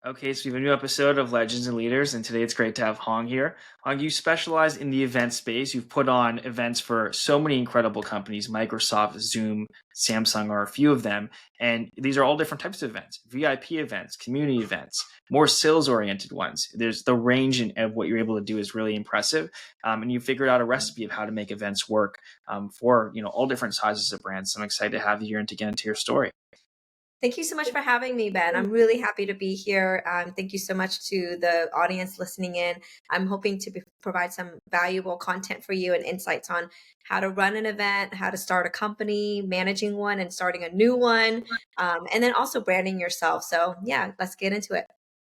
Okay, so we have a new episode of Legends and Leaders, and today it's great to have Hong here. Hong, you specialize in the event space. You've put on events for so many incredible companies. Microsoft, Zoom, Samsung are a few of them. And these are all different types of events: VIP events, community events, more sales oriented ones. There's the range of what you're able to do is really impressive. And you figured out a recipe of how to make events work for all different sizes of brands. So I'm excited to have you here and to get into your story. Thank you so much for having me, Ben. I'm really happy to be here. Thank you so much to the audience listening in. I'm hoping to provide some valuable content for you and insights on how to run an event, how to start a company, managing one and starting a new one, and then also branding yourself. So, yeah, let's get into it.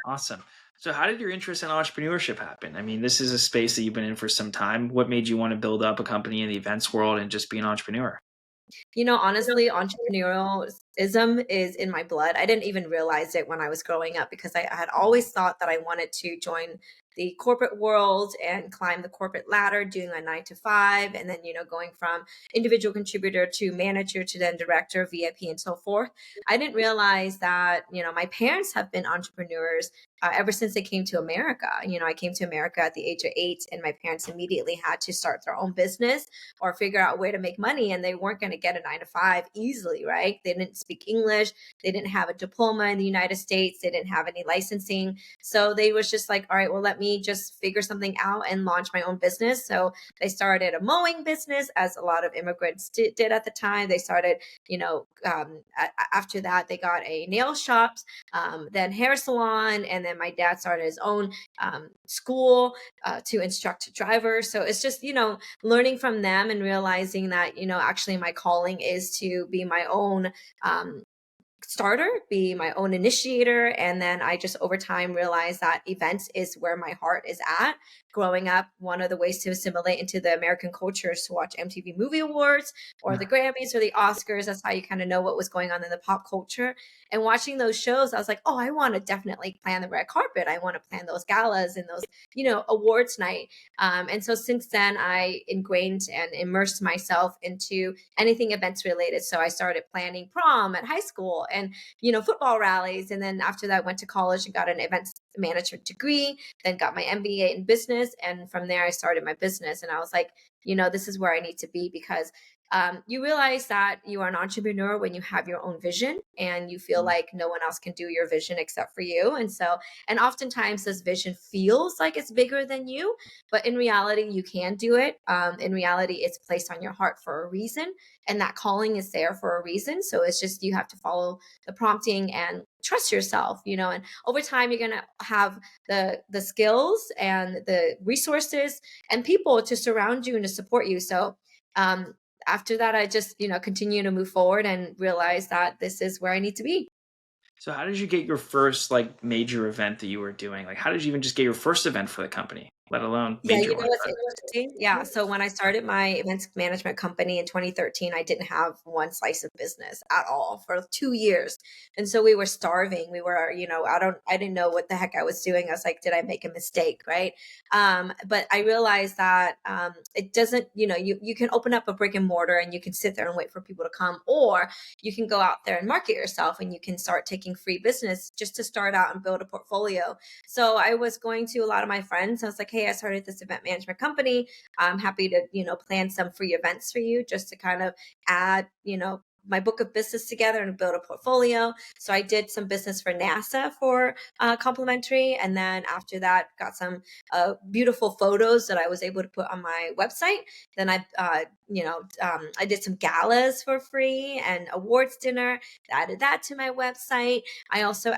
Awesome. So, how did your interest in entrepreneurship happen? I mean, this is a space that you've been in for some time. What made you want to build up a company in the events world and just be an entrepreneur? Honestly, entrepreneurialism is in my blood. I didn't even realize it when I was growing up because I had always thought that I wanted to join the corporate world and climb the corporate ladder, doing a 9 to 5, and then, going from individual contributor to manager to then director, VIP, and so forth. I didn't realize that, my parents have been entrepreneurs ever since they came to America. I came to America at the age of 8, and my parents immediately had to start their own business or figure out a way to make money, and they weren't going to get a 9 to 5 easily, right? They didn't speak English, they didn't have a diploma in the United States, they didn't have any licensing. So they was just like, all right, well, let me just figure something out and launch my own business. So they started a mowing business, as a lot of immigrants did at the time. They started, after that, they got a nail shop, then hair salon, and then my dad started his own school to instruct drivers. So it's just, learning from them and realizing that, actually my calling is to be my own starter, be my own initiator. And then I just over time realized that events is where my heart is at. Growing up, one of the ways to assimilate into the American culture is to watch MTV Movie Awards or the Grammys or the Oscars. That's how you kind of know what was going on in the pop culture. And watching those shows, I was like, oh, I want to definitely plan the red carpet. I want to plan those galas and those, awards night. And so since then, I ingrained and immersed myself into anything events related. So I started planning prom at high school and, football rallies. And then after that, I went to college and got an events management degree, then got my MBA in business. And from there, I started my business. And I was like, this is where I need to be because you realize that you are an entrepreneur when you have your own vision and you feel like no one else can do your vision except for you. And oftentimes this vision feels like it's bigger than you, but in reality, you can do it. In reality, it's placed on your heart for a reason, and that calling is there for a reason. So it's just you have to follow the prompting and trust yourself, and over time you're going to have the skills and the resources and people to surround you and to support you. So um, after that, I just, continue to move forward and realize that this is where I need to be. So, how did you get your first major event that you were doing? Like, how did you even just get your first event for the company, let alone Yeah, major one? what's interesting? Yeah, so when I started my events management company in 2013, I didn't have one slice of business at all for 2 years. And so we were starving. We were, I didn't know what the heck I was doing. I was like, did I make a mistake, right? But I realized that it doesn't, you can open up a brick and mortar and you can sit there and wait for people to come, or you can go out there and market yourself and you can start taking free business just to start out and build a portfolio. So I was going to a lot of my friends. I was like, hey, I started this event management company. I'm happy to, plan some free events for you just to kind of add, my book of business together and build a portfolio. So I did some business for NASA for complimentary. And then after that, got some beautiful photos that I was able to put on my website. Then I did some galas for free and awards dinner, added that to my website. I also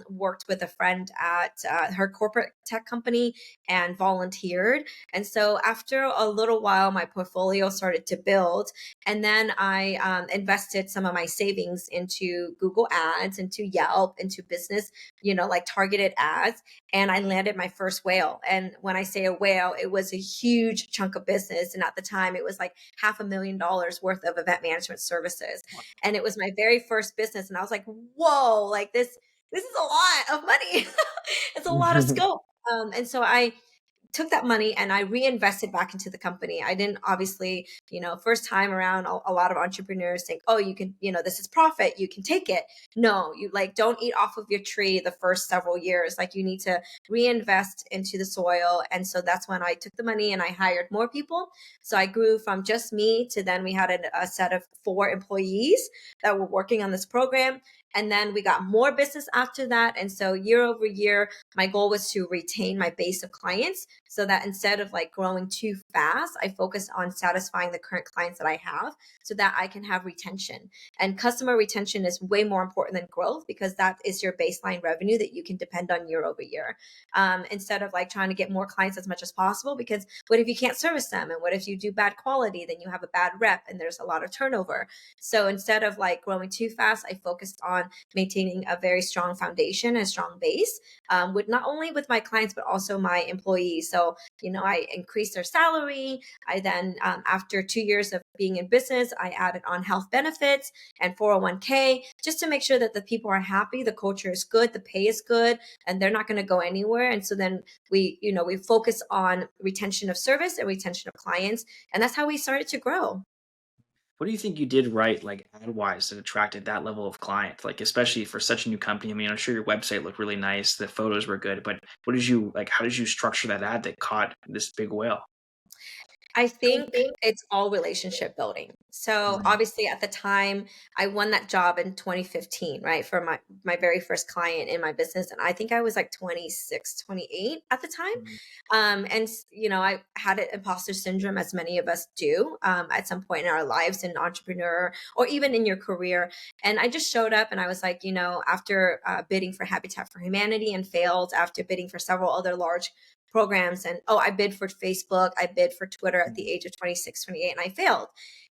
worked with a friend at her corporate tech company and volunteered. And so after a little while, my portfolio started to build. And then I invested some of my savings into Google Ads, into Yelp, into business, like targeted ads. And I landed my first whale. And when I say a whale, it was a huge chunk of business. And at the time, it was like $500,000 worth of event management services. And it was my very first business. And I was like, whoa, like this is a lot of money. It's a lot of scope. And so I took that money and I reinvested back into the company. I didn't obviously, first time around, a lot of entrepreneurs think, oh, you can, this is profit, you can take it. No, you like don't eat off of your tree the first several years. Like you need to reinvest into the soil. And so that's when I took the money and I hired more people. So I grew from just me to then we had a set of 4 employees that were working on this program. And then we got more business after that. And so year over year, my goal was to retain my base of clients so that instead of like growing too fast, I focus on satisfying the current clients that I have so that I can have retention. And customer retention is way more important than growth because that is your baseline revenue that you can depend on year over year. Instead of like trying to get more clients as much as possible, because what if you can't service them? And what if you do bad quality? Then you have a bad rep and there's a lot of turnover. So instead of like growing too fast, I focused on maintaining a very strong foundation and strong base with not only with my clients, but also my employees. So, I increased their salary. I then, after 2 years of being in business, I added on health benefits and 401k just to make sure that the people are happy, the culture is good, the pay is good, and they're not going to go anywhere. And so then we focus on retention of service and retention of clients. And that's how we started to grow. What do you think you did right, like ad wise, that attracted that level of client? Like, especially for such a new company. I mean, I'm sure your website looked really nice, the photos were good, but what did you like? How did you structure that ad that caught this big whale? I think it's all relationship building. So Mhm. obviously at the time I won that job in 2015, right? For my very first client in my business. And I think I was like 26, 28 at the time. Mhm. I had an imposter syndrome as many of us do at some point in our lives in entrepreneur or even in your career. And I just showed up and I was like, after bidding for Habitat for Humanity and failed, after bidding for several other large programs and I bid for Facebook, I bid for Twitter at the age of 26, 28, and I failed.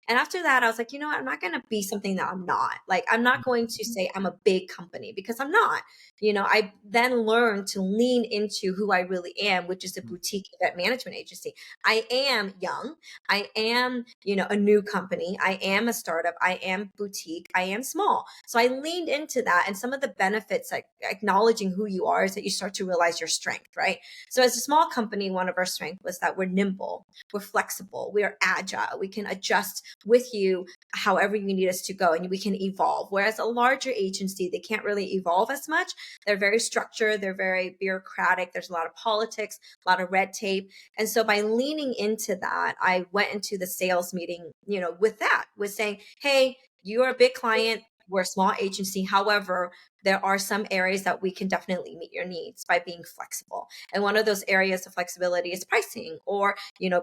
And after that I was like, I'm not going to be something that I'm not. Like I'm not going to say I'm a big company because I'm not. I then learned to lean into who I really am, which is a boutique event management agency. I am young. I am, a new company. I am a startup. I am boutique. I am small. So I leaned into that. And some of the benefits, like acknowledging who you are, is that you start to realize your strength, right? So as a small company, one of our strengths was that we're nimble, we're flexible, we are agile, we can adjust with you however you need us to go and we can evolve. Whereas a larger agency, they can't really evolve as much. They're very structured, they're very bureaucratic, there's a lot of politics, a lot of red tape. And so by leaning into that, I went into the sales meeting, with saying, hey, you're a big client, we're a small agency. However, there are some areas that we can definitely meet your needs by being flexible. And one of those areas of flexibility is pricing or,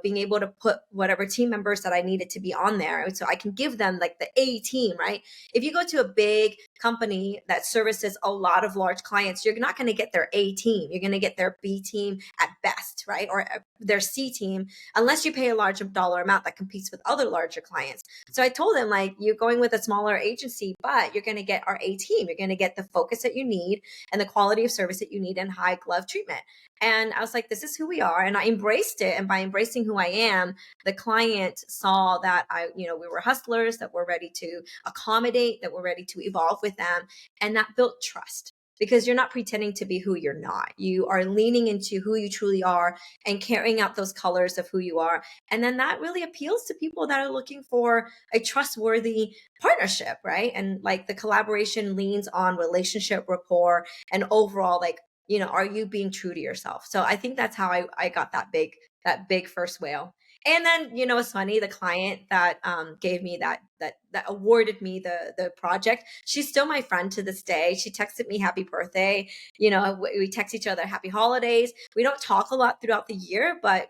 being able to put whatever team members that I needed to be on there. So I can give them like the A team, right? If you go to a big company that services a lot of large clients, you're not going to get their A team. You're going to get their B team at best, right? Or their C team, unless you pay a large dollar amount that competes with other larger clients. So I told them, like, you're going with a smaller agency, but you're going to get our A team. You're going to get the focus that you need and the quality of service that you need and high glove treatment. And I was like, this is who we are. And I embraced it. And by embracing who I am, the client saw that we were hustlers, that we're ready to accommodate, that we're ready to evolve with them. And that built trust because you're not pretending to be who you're not. You are leaning into who you truly are and carrying out those colors of who you are. And then that really appeals to people that are looking for a trustworthy partnership, right? And like the collaboration leans on relationship, rapport, and overall, like, are you being true to yourself? So I think that's how I got that big first whale. And then, it's funny, the client that gave me that awarded me the project, she's still my friend to this day. She texted me happy birthday. We text each other happy holidays. We don't talk a lot throughout the year, but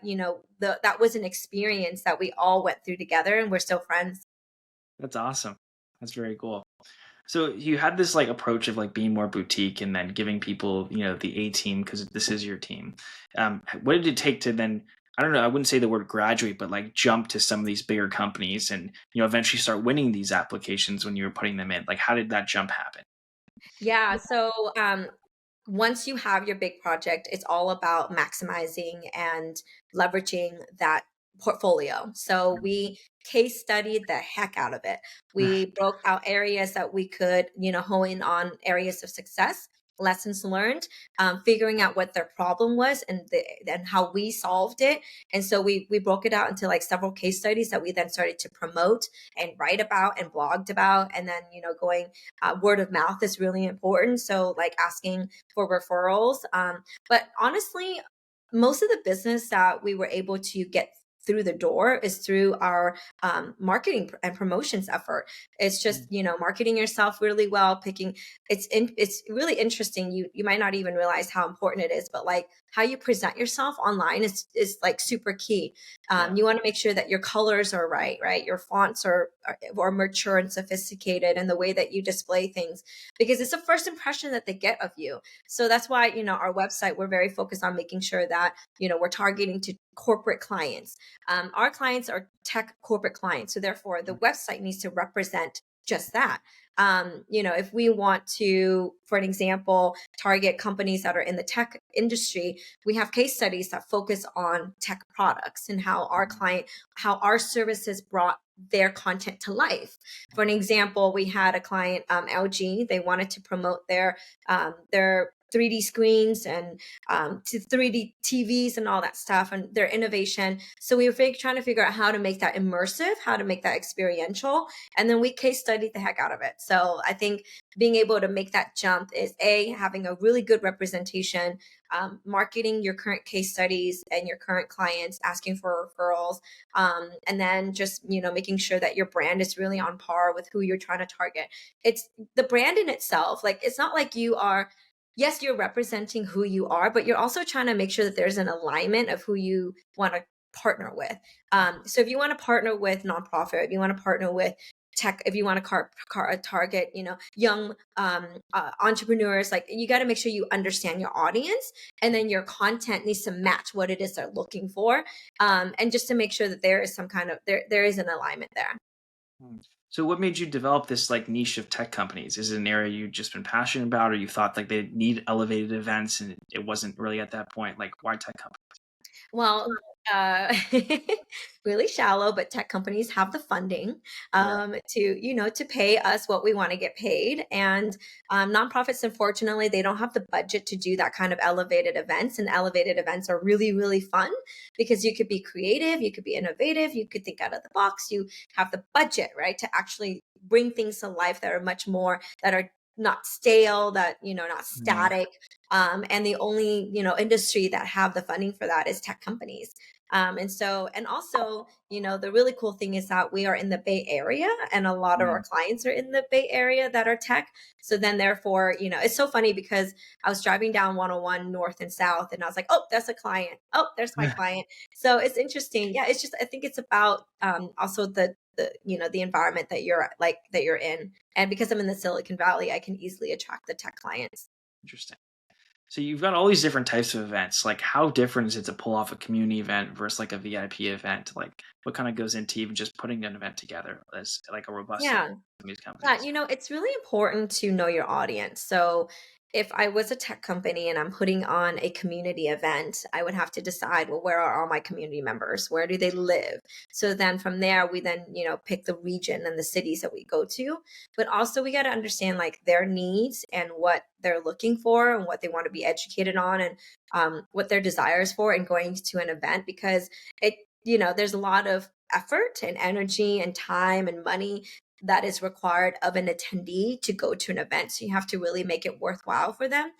that was an experience that we all went through together and we're still friends. That's awesome. That's very cool. So you had this like approach of like being more boutique and then giving people, the A team because this is your team. What did it take to then? I don't know. I wouldn't say the word graduate, but like jump to some of these bigger companies and eventually start winning these applications when you were putting them in. Like, how did that jump happen? Yeah. So once you have your big project, it's all about maximizing and leveraging that portfolio. So we case studied the heck out of it. We broke out areas that we could, hone in on areas of success. lessons learned, figuring out what their problem was and how we solved it. And so we broke it out into like several case studies that we then started to promote and write about and blogged about. And then, going word of mouth is really important. So like asking for referrals. But honestly, most of the business that we were able to get through the door is through our marketing and promotions effort. It's just marketing yourself really well, picking. It's really interesting. You might not even realize how important it is, but like how you present yourself online is like super key. Yeah. You want to make sure that your colors are right. Your fonts are mature and sophisticated, and the way that you display things, because it's the first impression that they get of you. So that's why our website, we're very focused on making sure that we're targeting to corporate clients. Our clients are tech corporate clients. So therefore the website needs to represent just that. If we want to, for an example, target companies that are in the tech industry, we have case studies that focus on tech products and how our services brought their content to life. For an example, we had a client, LG. They wanted to promote their 3D screens and to 3D TVs and all that stuff and their innovation. So we were trying to figure out how to make that immersive, how to make that experiential. And then we case studied the heck out of it. So I think being able to make that jump is having a really good representation, marketing your current case studies and your current clients, asking for referrals, and then just, making sure that your brand is really on par with who you're trying to target. It's the brand in itself. Like, it's not like yes, you're representing who you are, but you're also trying to make sure that there's an alignment of who you want to partner with. So if you want to partner with nonprofit, if you want to partner with tech, if you want to target, young entrepreneurs, like, you got to make sure you understand your audience, and then your content needs to match what it is they're looking for. And just to make sure that there is some kind of, there is an alignment there. Hmm. So what made you develop this like niche of tech companies? Is it an area you've just been passionate about, or you thought like they need elevated events and it wasn't really at that point? Like, why tech companies? Well, uh, really shallow, but tech companies have the funding Yeah. to pay us what we want to get paid. And nonprofits, unfortunately, they don't have the budget to do that kind of elevated events. And elevated events are really, really fun because you could be creative, you could be innovative, you could think out of the box. You have the budget, right, to actually bring things to life that are much more, that are not stale, that not Yeah. static. And the only industry that have the funding for that is tech companies. And also, the really cool thing is that we are in the Bay Area, and a lot of our Mm. clients are in the Bay Area that are tech. So then therefore, it's so funny because I was driving down 101 north and south, and I was like, oh, that's a client, oh, there's my client. So it's interesting. Yeah, it's just, I think it's about also the environment that you're in. And because I'm in the Silicon Valley, I can easily attract the tech clients. Interesting. So you've got all these different types of events. Like, how different is it to pull off a community event versus like a VIP event? Like, what kind of goes into even just putting an event together as like a robust event Yeah. for these Yeah, companies? it's really important to know your audience. So if I was a tech company and I'm putting on a community event, I would have to decide, well, where are all my community members? Where do they live? So then from there, we then, pick the region and the cities that we go to. But also we got to understand like their needs and what they're looking for and what they want to be educated on, and what their desires for in going to an event, because there's a lot of effort and energy and time and money that is required of an attendee to go to an event. So you have to really make it worthwhile for them.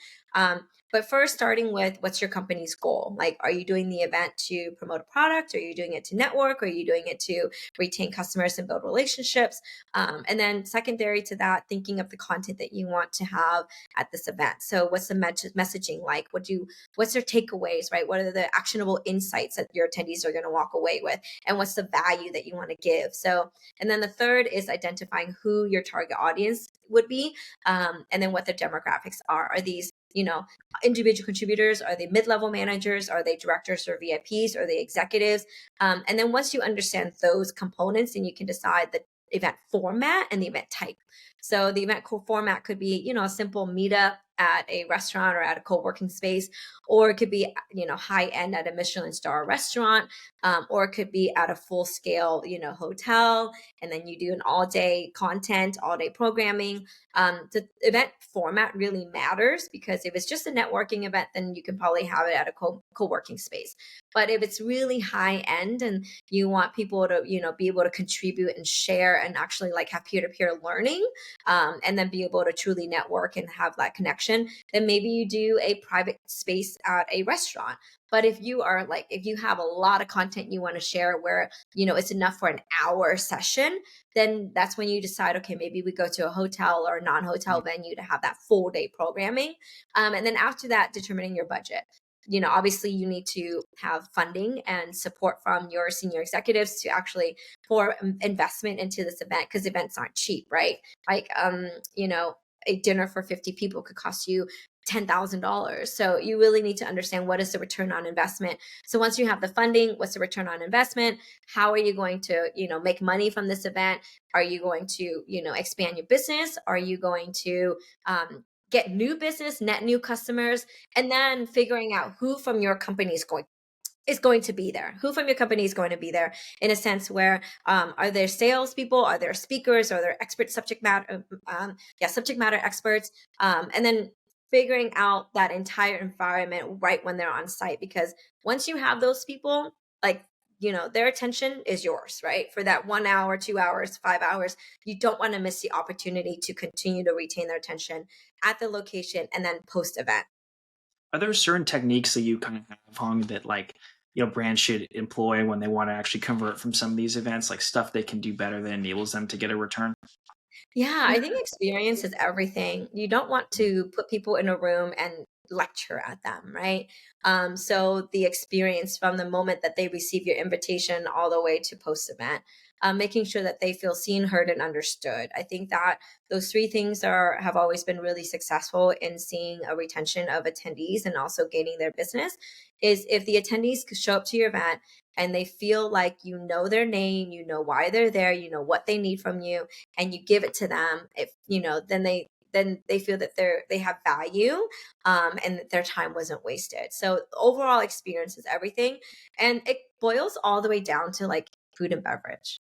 But first, starting with, what's your company's goal? Like, are you doing the event to promote a product? Are you doing it to network? Are you doing it to retain customers and build relationships? And then secondary to that, thinking of the content that you want to have at this event. So what's the messaging like? What's their takeaways, right? What are the actionable insights that your attendees are going to walk away with? And what's the value that you want to give? So, and then the third is identifying who your target audience would be, and then what the demographics are. Are these, individual contributors? Are they mid-level managers? Are they directors or VIPs? Are they executives? And then once you understand those components, then you can decide the event format and the event type. So the event format could be, a simple meetup at a restaurant or at a co-working space, or it could be, high end at a Michelin star restaurant, or it could be at a full scale, hotel, and then you do an all day content, all day programming. The event format really matters, because if it's just a networking event, then you can probably have it at a co-working space. But if it's really high end and you want people to, be able to contribute and share and actually like have peer-to-peer learning, and then be able to truly network and have that connection, then maybe you do a private space at a restaurant. But if you have a lot of content you want to share where, it's enough for an hour session, then that's when you decide, okay, maybe we go to a hotel or a non-hotel venue to have that full day programming. And then after that, determining your budget. Obviously you need to have funding and support from your senior executives to actually pour investment into this event, because events aren't cheap, right? Like, a dinner for 50 people could cost you $10,000. So you really need to understand what is the return on investment. So once you have the funding, what's the return on investment? How are you going to, make money from this event? Are you going to, expand your business? Are you going to get new business, net new customers, and then figuring out who from your company is going to be there. Who from your company is going to be there, in a sense where, are there salespeople? Are there speakers? Are there expert subject matter experts? And then figuring out that entire environment right when they're on site, because once you have those people, like, their attention is yours, right? For that 1 hour, 2 hours, 5 hours, you don't want to miss the opportunity to continue to retain their attention at the location and then post event. Are there certain techniques that you kind of have, Hong, that like, brands should employ when they want to actually convert from some of these events, like stuff they can do better that enables them to get a return? Yeah, I think experience is everything. You don't want to put people in a room and lecture at them, right? So the experience from the moment that they receive your invitation all the way to post event, making sure that they feel seen, heard, and understood. I think that those three things have always been really successful in seeing a retention of attendees and also gaining their business. Is if the attendees could show up to your event and they feel like you know their name, you know why they're there, you know what they need from you, and you give it to them, if then they feel that they have value, and that their time wasn't wasted. So overall experience is everything, and it boils all the way down to like food and beverage.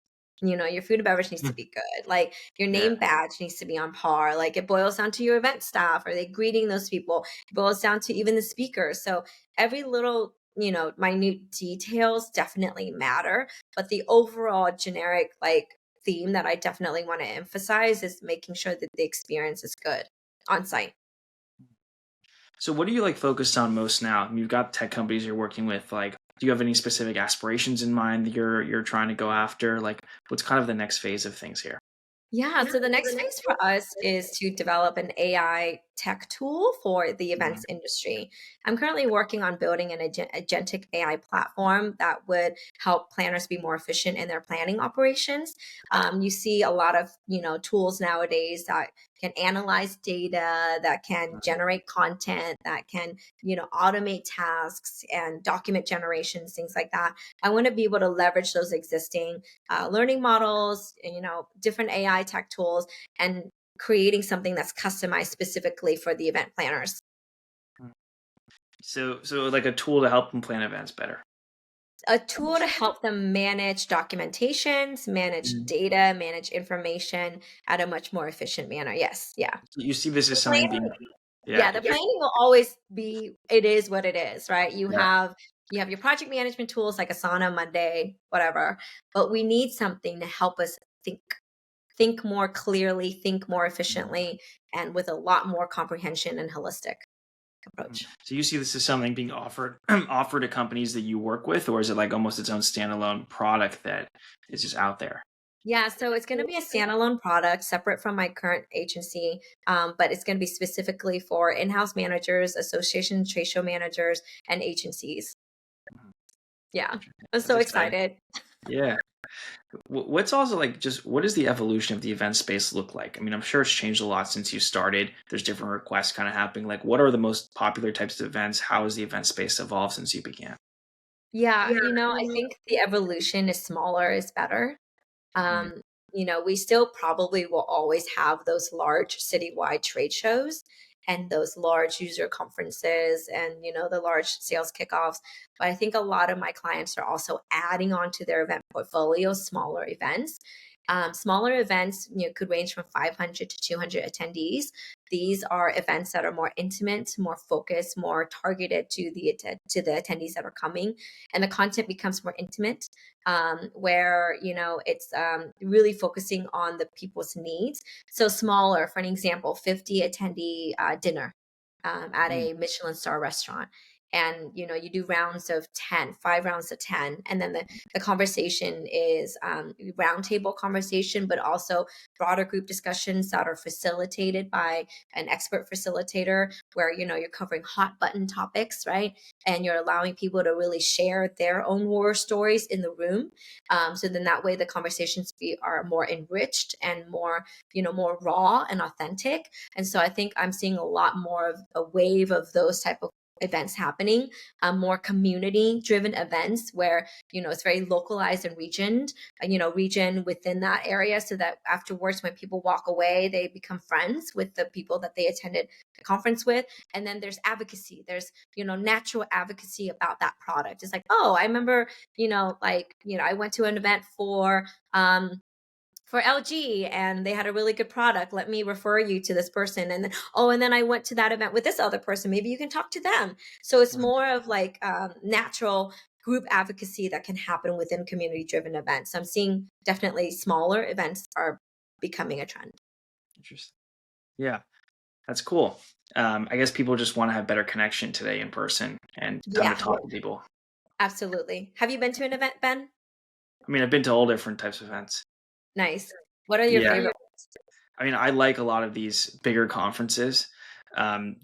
Your food and beverage needs to Hmm. be good. Like your Yeah. name badge needs to be on par. Like it boils down to your event staff. Are they greeting those people? It boils down to even the speakers. So every little, minute details definitely matter. But the overall generic like theme that I definitely want to emphasize is making sure that the experience is good on site. So what are you like focused on most now? I mean, you've got tech companies you're working with. Like, do you have any specific aspirations in mind that you're trying to go after? Like, what's kind of the next phase of things here? Yeah, so the next phase for us is to develop an AI tech tool for the Mhm. events industry. I'm currently working on building an agentic AI platform that would help planners be more efficient in their planning operations. You see a lot of tools nowadays that can analyze data, that can generate content, that can automate tasks and document generations, things like that. I want to be able to leverage those existing learning models, and, different AI tech tools, and creating something that's customized specifically for the event planners. So like a tool to help them plan events better. A tool to help them manage documentations, manage Mhm. data, manage information at a much more efficient manner. Yes, yeah. You see this as The something planning, being, yeah, yeah, the planning will always be, it is what it is, right? You yeah. have your project management tools like Asana, Monday, whatever, but we need something to help us think more clearly, think more efficiently, and with a lot more comprehension and holistic Mhm. approach. So you see this as something being offered offered to companies that you work with, or is it like almost its own standalone product that is just out there? Yeah, so it's going to be a standalone product separate from my current agency, but it's going to be specifically for in-house managers, association trade show managers, and agencies. Mhm. Yeah, I'm That's so exciting. excited. Yeah. What's also like just what does the evolution of the event space look like? I mean, I'm sure it's changed a lot since you started. There's different requests kind of happening. Like, what are the most popular types of events? How has the event space evolved since you began? Yeah, I think the evolution is smaller is better. Mhm. we still probably will always have those large citywide trade shows and those large user conferences and the large sales kickoffs. But I think a lot of my clients are also adding on to their event portfolio smaller events. Smaller events, could range from 500 to 200 attendees. These are events that are more intimate, more focused, more targeted to the attendees that are coming, and the content becomes more intimate, where it's really focusing on the people's needs. So smaller, for an example, 50 attendee dinner at Mm. a Michelin star restaurant. And you do rounds of 10, 5 rounds of 10, and then the conversation is roundtable conversation, but also broader group discussions that are facilitated by an expert facilitator, where you're covering hot button topics, right? And you're allowing people to really share their own war stories in the room. So then that way the conversations are more enriched and more raw and authentic. And so I think I'm seeing a lot more of a wave of those type of events happening, more community driven events where it's very localized and region within that area, so that afterwards when people walk away they become friends with the people that they attended the conference with. And then there's advocacy, there's natural advocacy about that product. It's like, oh, I remember I went to an event for LG and they had a really good product. Let me refer you to this person. And then, and then I went to that event with this other person. Maybe you can talk to them. So it's more of like natural group advocacy that can happen within community driven events. I'm seeing definitely smaller events are becoming a trend. Interesting. Yeah, that's cool. I guess people just want to have better connection today in person and time to Yeah, talk to people. absolutely. Have you been to an event, Ben? I mean, I've been to all different types of events. Nice. What are your Yeah. favorite? I mean, I like a lot of these bigger conferences,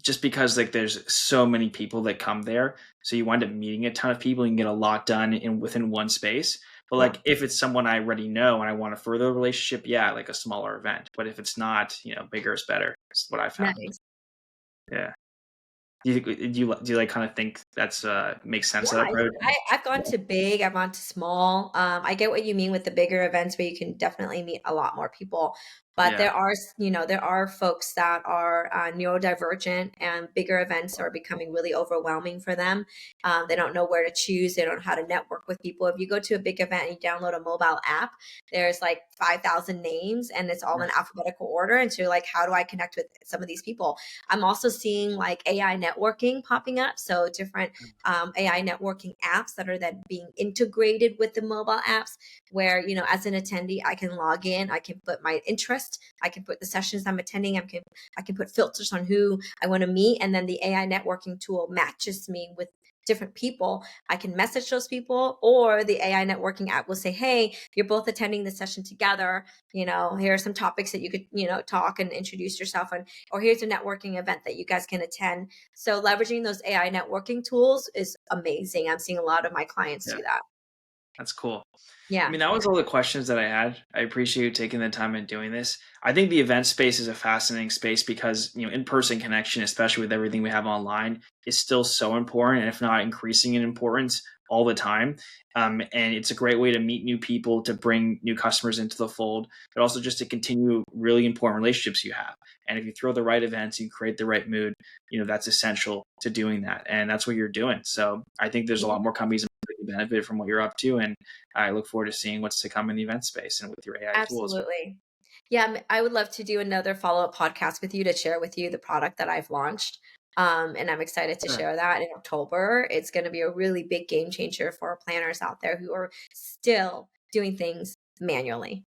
just because like there's so many people that come there, so you wind up meeting a ton of people. You can get a lot done in within one space. But Yeah, like if it's someone I already know and I want to further the relationship, yeah, like a smaller event. But if it's not, bigger is better. Is what I found. nice. Yeah. Do you like kind of think that's makes sense, Yeah, that approach? I've gone to big, I've gone to small. I get what you mean with the bigger events where you can definitely meet a lot more people. But Yeah. there are folks that are neurodivergent, and bigger events are becoming really overwhelming for them. They don't know where to choose. They don't know how to network with people. If you go to a big event and you download a mobile app, there's like 5,000 names and it's all in alphabetical order. And so you're like, how do I connect with some of these people? I'm also seeing like AI networking popping up. So different AI networking apps that are then being integrated with the mobile apps, where as an attendee I can log in, I can put my interest, I can put the sessions I'm attending, I can put filters on who I want to meet, and then the AI networking tool matches me with different people. I can message those people, or the AI networking app will say, hey, you're both attending the session together, here are some topics that you could talk and introduce yourself on, or here's a networking event that you guys can attend. So leveraging those AI networking tools is amazing. I'm seeing a lot of my clients Yeah. do that. That's cool. I Yeah. mean, that was all the questions that I had. I appreciate you taking the time and doing this. I think the event space is a fascinating space because, in-person connection, especially with everything we have online, is still so important, and if not increasing in importance all the time. And it's a great way to meet new people, to bring new customers into the fold, but also just to continue really important relationships you have. And if you throw the right events, you create the right mood, that's essential to doing that. And that's what you're doing. So I think there's a lot more companies that can benefit from what you're up to. And I look forward to seeing what's to come in the event space and with your AI tools. Absolutely. Yeah, I would love to do another follow-up podcast with you to share with you the product that I've launched. And I'm excited to Sure. share that in October. It's going to be a really big game changer for planners out there who are still doing things manually.